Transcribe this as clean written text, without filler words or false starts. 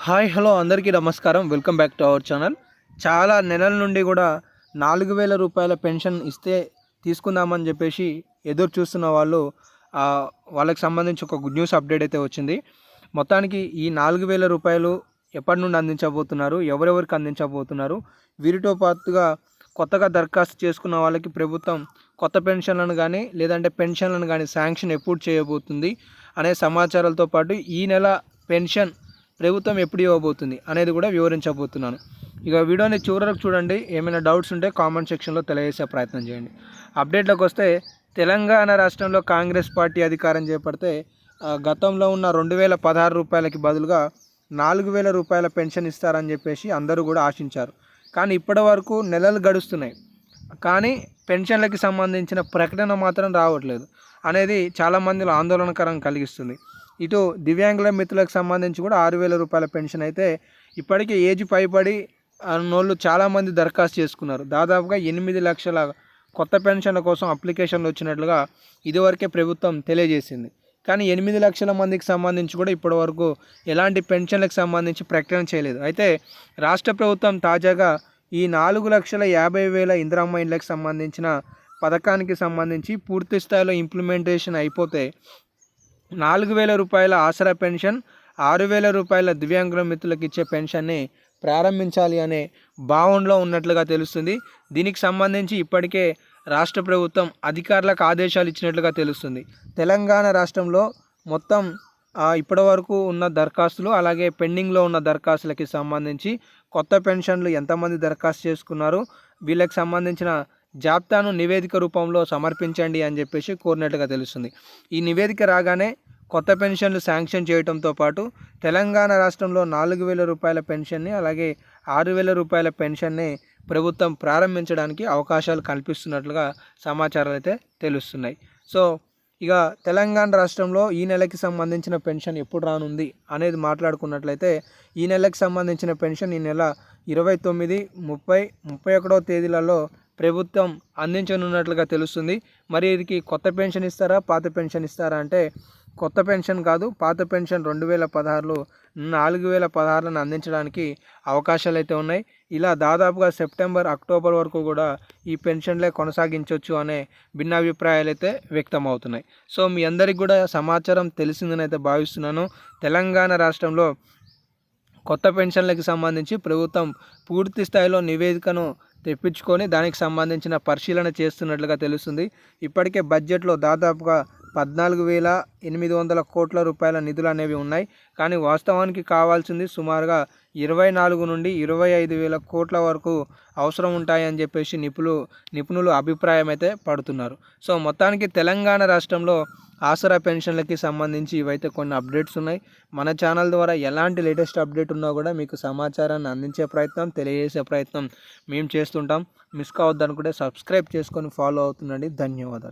Hi hello అందరికీ నమస్కారం. Welcome back to our channel. చాలా నెలల నుండి కూడా 4000 రూపాయల పెన్షన్ ఇస్తే తీసుకుందామని చెప్పేసి ఎదురు చూస్తున్న వాళ్ళు వాళ్ళకి సంబంధించి ఒక గుడ్ న్యూస్ అప్డేట్ అయితే వచ్చింది. మొత్తానికి ఈ 4000 రూపాయలు ఎప్పటి నుండి అందించబోతున్నారు, ఎవరెవరికి అందించబోతున్నారు, వీరితో పాటుగా కొత్తగా దరఖాస్తు చేసుకున్న వాళ్ళకి ప్రభుత్వం కొత్త పెన్షన్లను కానీ లేదంటే పెన్షన్లను కానీ శాంక్షన్ ఎప్పుడు చేయబోతుంది అనే సమాచారాలతో పాటు ఈ నెల పెన్షన్ ప్రభుత్వం ఎప్పుడు ఇవ్వబోతుంది అనేది కూడా వివరించబోతున్నాను. ఇక వీడియోని చివరకు చూడండి. ఏమైనా డౌట్స్ ఉంటే కామెంట్ సెక్షన్లో తెలియజేసే ప్రయత్నం చేయండి. అప్డేట్లోకి వస్తే, తెలంగాణ రాష్ట్రంలో కాంగ్రెస్ పార్టీ అధికారం చేపడితే గతంలో ఉన్న 2016 రూపాయలకి బదులుగా 4000 రూపాయల పెన్షన్ ఇస్తారని చెప్పేసి అందరూ కూడా ఆశించారు. కానీ ఇప్పటి వరకు నెలలు గడుస్తున్నాయి, కానీ పెన్షన్లకి సంబంధించిన ప్రకటన మాత్రం రావట్లేదు అనేది చాలామందిలో ఆందోళనకరం కలిగిస్తుంది. ఇటు దివ్యాంగుల మిత్రులకు సంబంధించి కూడా 6000 రూపాయల పెన్షన్ అయితే ఇప్పటికే ఏజ్ పైబడి అన్నోళ్ళు చాలామంది దరఖాస్తు చేసుకున్నారు. దాదాపుగా 8 లక్షల కొత్త పెన్షన్ల కోసం అప్లికేషన్లు వచ్చినట్లుగా ఇదివరకే ప్రభుత్వం తెలియజేసింది. కానీ 8 లక్షల మందికి సంబంధించి కూడా ఇప్పటివరకు ఎలాంటి పెన్షన్లకు సంబంధించి ప్రకటన చేయలేదు. అయితే రాష్ట్ర ప్రభుత్వం తాజాగా ఈ 4,50,000 ఇందిరమ్మ ఇళ్ళకి సంబంధించిన పథకానికి సంబంధించి పూర్తి స్థాయిలో ఇంప్లిమెంటేషన్ అయిపోతే 4000 రూపాయల ఆసరా పెన్షన్, 6000 రూపాయల దివ్యాంగుల మిత్రులకు ఇచ్చే పెన్షన్ని ప్రారంభించాలి అనే భావనలో ఉన్నట్లుగా తెలుస్తుంది. దీనికి సంబంధించి ఇప్పటికే రాష్ట్ర ప్రభుత్వం అధికారులకు ఆదేశాలు ఇచ్చినట్లుగా తెలుస్తుంది. తెలంగాణ రాష్ట్రంలో మొత్తం ఇప్పటి వరకు ఉన్న దరఖాస్తులు, అలాగే పెండింగ్లో ఉన్న దరఖాస్తులకి సంబంధించి కొత్త పెన్షన్లు ఎంతమంది దరఖాస్తు చేసుకున్నారు, వీళ్ళకి సంబంధించిన జాబితాను నివేదిక రూపంలో సమర్పించండి అని చెప్పేసి కోరినట్టుగా తెలుస్తుంది. ఈ నివేదిక రాగానే కొత్త పెన్షన్లు శాంక్షన్ చేయడంతో పాటు తెలంగాణ రాష్ట్రంలో 4000 రూపాయల పెన్షన్ని, అలాగే 6000 రూపాయల పెన్షన్ని ప్రభుత్వం ప్రారంభించడానికి అవకాశాలు కల్పిస్తున్నట్లుగా సమాచారాలు అయితే తెలుస్తున్నాయి. సో ఇక తెలంగాణ రాష్ట్రంలో ఈ నెలకి సంబంధించిన పెన్షన్ ఎప్పుడు రానుంది అనేది మాట్లాడుకున్నట్లయితే, ఈ నెలకి సంబంధించిన పెన్షన్ ఈ నెల 29, 30, 31వ తేదీలలో ప్రభుత్వం అందించనున్నట్లుగా తెలుస్తుంది. మరి వీరికి కొత్త పెన్షన్ ఇస్తారా, పాత పెన్షన్ ఇస్తారా అంటే కొత్త పెన్షన్ కాదు, పాత పెన్షన్ 2016లో 4016లను అందించడానికి అవకాశాలు అయితే ఉన్నాయి. ఇలా దాదాపుగా సెప్టెంబర్, అక్టోబర్ వరకు కూడా ఈ పెన్షన్లే కొనసాగించవచ్చు అనే భిన్నాభిప్రాయాలు అయితే వ్యక్తం అవుతున్నాయి. సో మీ అందరికీ కూడా సమాచారం తెలిసిందని అయితే భావిస్తున్నాను. తెలంగాణ రాష్ట్రంలో కొత్త పెన్షన్లకు సంబంధించి ప్రభుత్వం పూర్తి స్థాయిలో నివేదికను తెప్పించుకొని దానికి సంబంధించిన పరిశీలన చేస్తున్నట్లుగా తెలుస్తుంది. ఇప్పటికే బడ్జెట్లో దాదాపుగా 14,800 కోట్ల రూపాయల నిధులు అనేవి ఉన్నాయి. కానీ వాస్తవానికి కావాల్సింది సుమారుగా 24 నుండి 25,000 కోట్ల వరకు అవసరం ఉంటాయని చెప్పేసి నిపుణులు అభిప్రాయం అయితే పడుతున్నారు. సో మొత్తానికి తెలంగాణ రాష్ట్రంలో ఆసరా పెన్షన్లకి సంబంధించి ఇవైతే కొన్ని అప్డేట్స్ ఉన్నాయి. మన ఛానల్ ద్వారా ఎలాంటి లేటెస్ట్ అప్డేట్ ఉన్నా కూడా మీకు సమాచారాన్ని అందించే ప్రయత్నం, తెలియజేసే ప్రయత్నం మేము చేస్తుంటాం. మిస్ కావద్దనుకుంటే సబ్స్క్రైబ్ చేసుకొని ఫాలో అవుతుండండి. ధన్యవాదాలు.